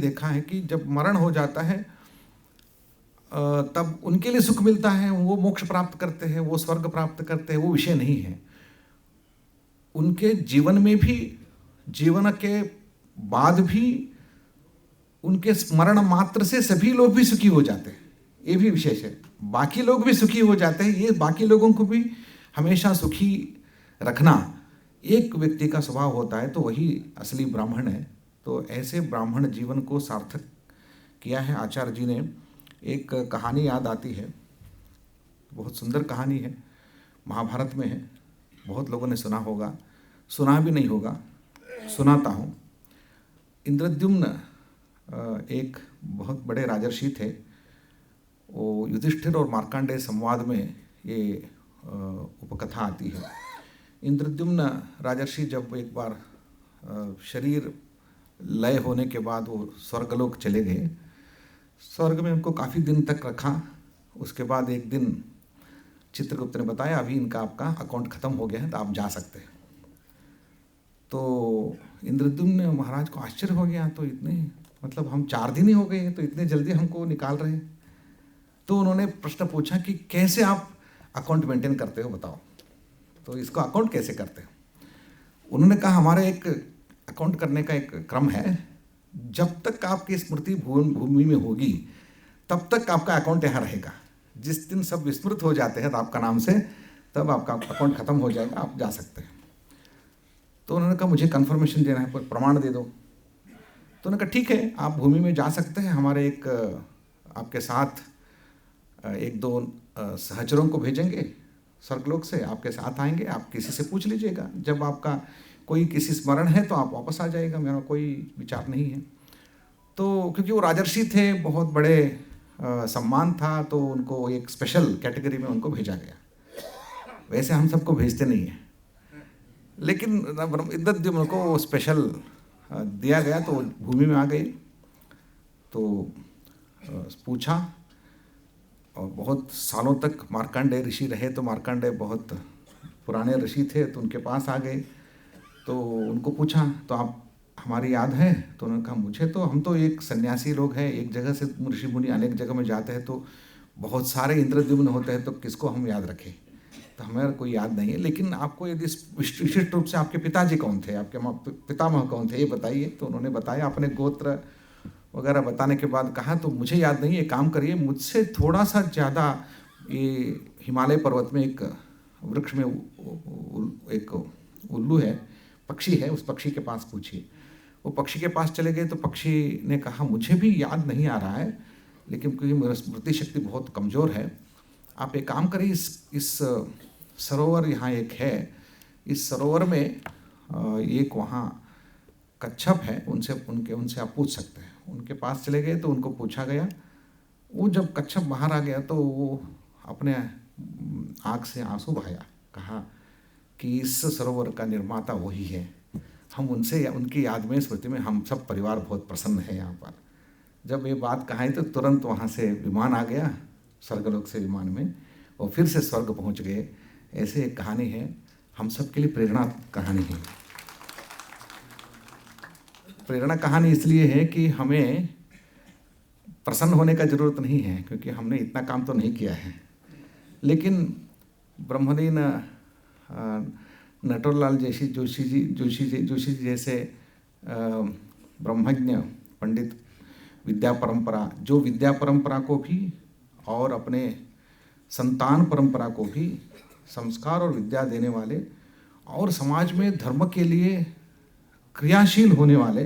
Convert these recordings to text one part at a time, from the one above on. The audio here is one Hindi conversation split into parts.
देखा है कि जब मरण हो जाता है तब उनके लिए सुख मिलता है, वो मोक्ष प्राप्त करते हैं, वो स्वर्ग प्राप्त करते हैं, वो विषय नहीं है। उनके जीवन में भी, जीवन के बाद भी उनके स्मरण मात्र से सभी लोग भी सुखी हो जाते हैं, ये भी विशेष है। बाकी लोग भी सुखी हो जाते हैं, ये बाकी लोगों को भी हमेशा सुखी रखना एक व्यक्ति का स्वभाव होता है, तो वही असली ब्राह्मण है। तो ऐसे ब्राह्मण जीवन को सार्थक किया है आचार्य जी ने। एक कहानी याद आती है, बहुत सुंदर कहानी है, महाभारत में है, बहुत लोगों ने सुना होगा, सुना भी नहीं होगा, सुनाता हूँ। इंद्रद्युम्न एक बहुत बड़े राजर्षि थे। वो युधिष्ठिर और मार्कंडेय संवाद में ये उपकथा आती है। इंद्रद्युम्न राजर्षि जब एक बार शरीर लय होने के बाद वो स्वर्गलोक चले गए, स्वर्ग में उनको काफ़ी दिन तक रखा। उसके बाद एक दिन चित्रगुप्त ने बताया अभी इनका आपका अकाउंट ख़त्म हो गया है, तो आप जा सकते हैं। तो इंद्रद्युम्न महाराज को आश्चर्य हो गया, तो इतने मतलब हम 4 दिन ही हो गए हैं, तो इतने जल्दी हमको निकाल रहे हैं। तो उन्होंने प्रश्न पूछा कि कैसे आप अकाउंट मेंटेन करते हो, बताओ, तो इसको अकाउंट कैसे करते हो? उन्होंने कहा हमारे एक अकाउंट करने का एक क्रम है, जब तक आपकी स्मृति भूमि में होगी तब तक आपका अकाउंट यहाँ रहेगा। जिस दिन सब विस्मृत हो जाते हैं तो आपका नाम से, तब आपका अकाउंट खत्म हो जाएगा, आप जा सकते हैं। तो उन्होंने कहा मुझे कंफर्मेशन देना है, कोई प्रमाण दे दो। तो उन्होंने कहा ठीक है, आप भूमि में जा सकते हैं, हमारे एक आपके साथ 1-2 सहचरों को भेजेंगे स्वर्गलोक से, आपके साथ आएंगे, आप किसी से पूछ लीजिएगा, जब आपका कोई किसी स्मरण है तो आप वापस आ जाएगा, मेरा कोई विचार नहीं है। तो क्योंकि वो राजर्षि थे, बहुत बड़े सम्मान था, तो उनको एक स्पेशल कैटेगरी में उनको भेजा गया। वैसे हम सबको भेजते नहीं हैं, लेकिन इंद्रद्युम्न को स्पेशल दिया गया। तो भूमि में आ गए, तो पूछा, और बहुत सालों तक मार्कंडेय ऋषि रहे, तो मार्कंडेय बहुत पुराने ऋषि थे, तो उनके पास आ गए। तो उनको पूछा तो आप हमारी याद है? तो उन्होंने कहा मुझे तो, हम तो एक सन्यासी लोग हैं, एक जगह से ऋषि मुनि अनेक जगह में जाते हैं, तो बहुत सारे इंद्रद्युम्न होते हैं, तो किसको हम याद रखें, तो हमें कोई याद नहीं है। लेकिन आपको यदि विशिष्ट रूप से आपके पिताजी कौन थे, आपके पितामह कौन थे, ये बताइए। तो उन्होंने बताया, अपने गोत्र वगैरह बताने के बाद कहा तो मुझे याद नहीं है, काम करिए, मुझसे थोड़ा सा ज़्यादा ये हिमालय पर्वत में एक वृक्ष में एक उल्लू है, पक्षी है, उस पक्षी के पास पूछिए। वो पक्षी के पास चले गए, तो पक्षी ने कहा मुझे भी याद नहीं आ रहा है, लेकिन क्योंकि मेरी स्मृति शक्ति बहुत कमज़ोर है, आप एक काम करिए, इस सरोवर यहाँ एक है, इस सरोवर में एक वहाँ कच्छप है, उनसे आप पूछ सकते हैं। उनके पास चले गए, तो उनको पूछा गया। वो जब कच्छप बाहर आ गया, तो वो अपने आँख से आंसू बहाया, कहा कि इस सरोवर का निर्माता वही है, हम उनसे, उनकी याद में, स्मृति में हम सब परिवार बहुत प्रसन्न है यहाँ पर। जब ये बात कही तो तुरंत वहाँ से विमान आ गया, स्वर्गलोक से विमान में, और फिर से स्वर्ग पहुँच गए। ऐसे एक कहानी है, हम सब के लिए प्रेरणा कहानी है। प्रेरणा कहानी इसलिए है कि हमें प्रसन्न होने का ज़रूरत नहीं है, क्योंकि हमने इतना काम तो नहीं किया है। लेकिन ब्रह्मलीन नटवरलाल जोशी जी जैसे ब्रह्मज्ञ पंडित, विद्या परंपरा को भी और अपने संतान परंपरा को भी संस्कार और विद्या देने वाले, और समाज में धर्म के लिए क्रियाशील होने वाले,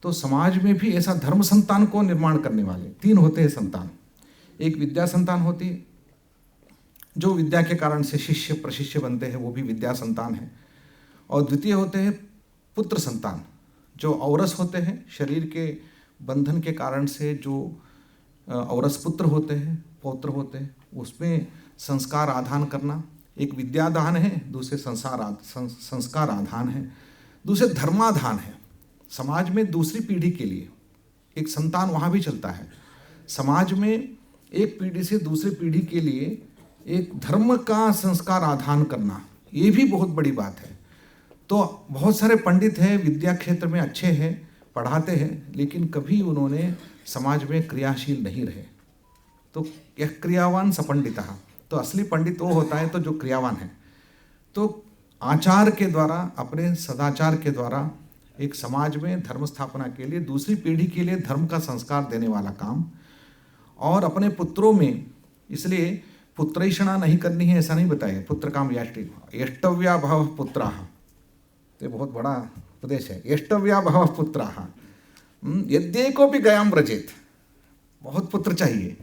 तो समाज में भी ऐसा धर्म संतान को निर्माण करने वाले 3 होते हैं संतान। एक विद्या संतान होती है, जो विद्या के कारण से शिष्य प्रशिष्य बनते हैं, वो भी विद्या संतान है। और द्वितीय होते हैं पुत्र संतान, जो औरस होते हैं, शरीर के बंधन के कारण से जो औरस पुत्र होते हैं, पौत्र होते हैं, उसमें संस्कार आधान करना। एक विद्यादान है, दूसरे संस्कार आधान है, दूसरे धर्माधान है। समाज में दूसरी पीढ़ी के लिए एक संतान वहाँ भी चलता है। समाज में एक पीढ़ी से दूसरी पीढ़ी के लिए एक धर्म का संस्कार आधान करना, ये भी बहुत बड़ी बात है। तो बहुत सारे पंडित हैं, विद्या क्षेत्र में अच्छे हैं, पढ़ाते हैं, लेकिन कभी उन्होंने समाज में क्रियाशील नहीं रहे। तो यह क्रियावान सपंडितः, तो असली पंडित वो होता है तो जो क्रियावान है। तो आचार के द्वारा, अपने सदाचार के द्वारा एक समाज में धर्म स्थापना के लिए, दूसरी पीढ़ी के लिए धर्म का संस्कार देने वाला काम, और अपने पुत्रों में, इसलिए पुत्रैषणा नहीं करनी है ऐसा नहीं बताया, पुत्र काम याष्टि यष्टव्या भव पुत्राः, तो बहुत बड़ा उपदेश है। यष्टव्या भव पुत्राः यद्येकोपि गयाम व्रजेत, बहुत पुत्र चाहिए,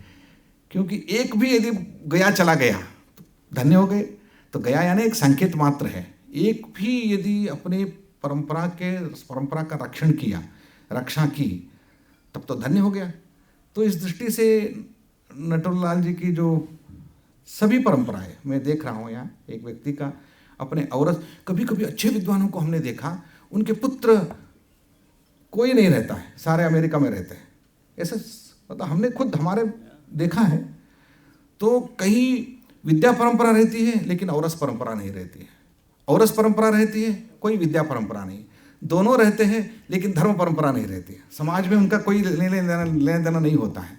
क्योंकि एक भी यदि गया चला गया तो धन्य हो गए। तो गया यानी एक संकेत मात्र है। एक भी यदि अपने परंपरा का रक्षण किया, रक्षा की, तब तो धन्य हो गया। तो इस दृष्टि से नटवरलाल जी की जो सभी परंपराएं मैं देख रहा हूँ, यहाँ एक व्यक्ति का अपने औरत, कभी कभी अच्छे विद्वानों को हमने देखा, उनके पुत्र कोई नहीं रहता है, सारे अमेरिका में रहते हैं, ऐसा मतलब हमने खुद हमारे देखा है। तो कहीं विद्या परंपरा रहती है लेकिन औरस परंपरा नहीं रहती है, औरस परंपरा रहती है, कोई विद्या परंपरा नहीं, दोनों रहते हैं लेकिन धर्म परंपरा नहीं रहती है। समाज में उनका कोई लेने देना नहीं होता है,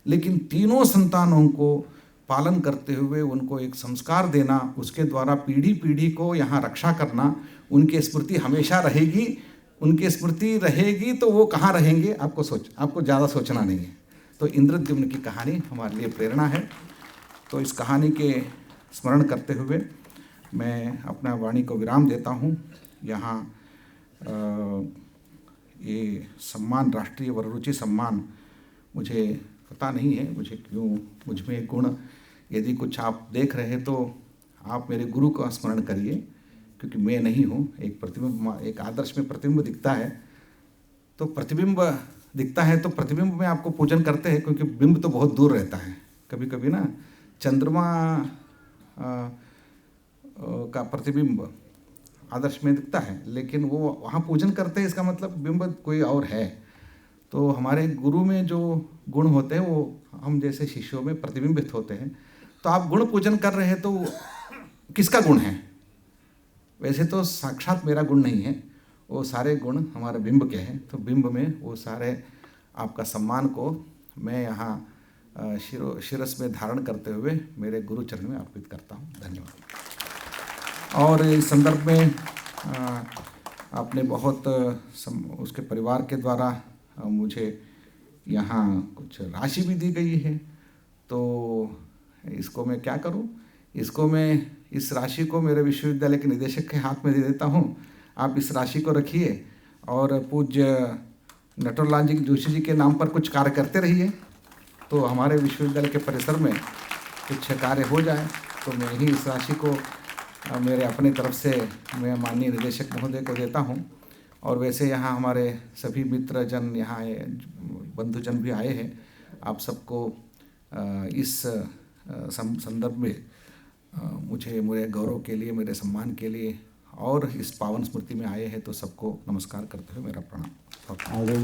लेकिन तीनों संतानों को पालन करते हुए उनको एक संस्कार देना, उसके द्वारा पीढ़ी पीढ़ी को यहाँ रक्षा करना, उनकी स्मृति हमेशा रहेगी। उनकी स्मृति रहेगी तो वो कहाँ रहेंगे, आपको ज़्यादा सोचना नहीं है। तो इंद्रद्युम्न की कहानी हमारे लिए प्रेरणा है। तो इस कहानी के स्मरण करते हुए मैं अपना वाणी को विराम देता हूँ। यहाँ ये सम्मान, राष्ट्रीय वररुचि सम्मान, मुझे पता नहीं है मुझे क्यों, मुझ में गुण यदि कुछ आप देख रहे हैं तो आप मेरे गुरु का स्मरण करिए, क्योंकि मैं नहीं हूँ। एक प्रतिबिंब, एक आदर्श में प्रतिबिंब दिखता है, तो प्रतिबिंब दिखता है तो प्रतिबिंब में आपको पूजन करते हैं, क्योंकि बिंब तो बहुत दूर रहता है। कभी कभी ना चंद्रमा का प्रतिबिंब आदर्श में दिखता है, लेकिन वो वहाँ पूजन करते हैं, इसका मतलब बिंब कोई और है। तो हमारे गुरु में जो गुण होते हैं वो हम जैसे शिष्यों में प्रतिबिंबित होते हैं। तो आप गुण पूजन कर रहे हैं तो किसका गुण है? वैसे तो साक्षात मेरा गुण नहीं है, वो सारे गुण हमारे बिंब के हैं। तो बिंब में वो सारे आपका सम्मान को मैं यहाँ शिरस में धारण करते हुए मेरे गुरु चरण में अर्पित करता हूँ। धन्यवाद। और इस संदर्भ में आपने बहुत उसके परिवार के द्वारा मुझे यहाँ कुछ राशि भी दी गई है, तो इसको मैं क्या करूँ? इसको मैं, इस राशि को मेरे विश्वविद्यालय के निदेशक के हाथ में दे देता हूँ। आप इस राशि को रखिए और पूज्य नटवरलाल जी जोशी जी के नाम पर कुछ कार्य करते रहिए, तो हमारे विश्वविद्यालय के परिसर में कुछ कार्य हो जाए। तो मैं ही इस राशि को मेरे अपनी तरफ से मैं माननीय निदेशक महोदय को देता हूँ। और वैसे यहाँ हमारे सभी मित्रजन यहाँ आए, बंधुजन भी आए हैं। आप सबको इस संदर्भ में मुझे मेरे गौरव के लिए, मेरे सम्मान के लिए और इस पावन स्मृति में आए हैं, तो सबको नमस्कार करते हुए मेरा प्रणाम।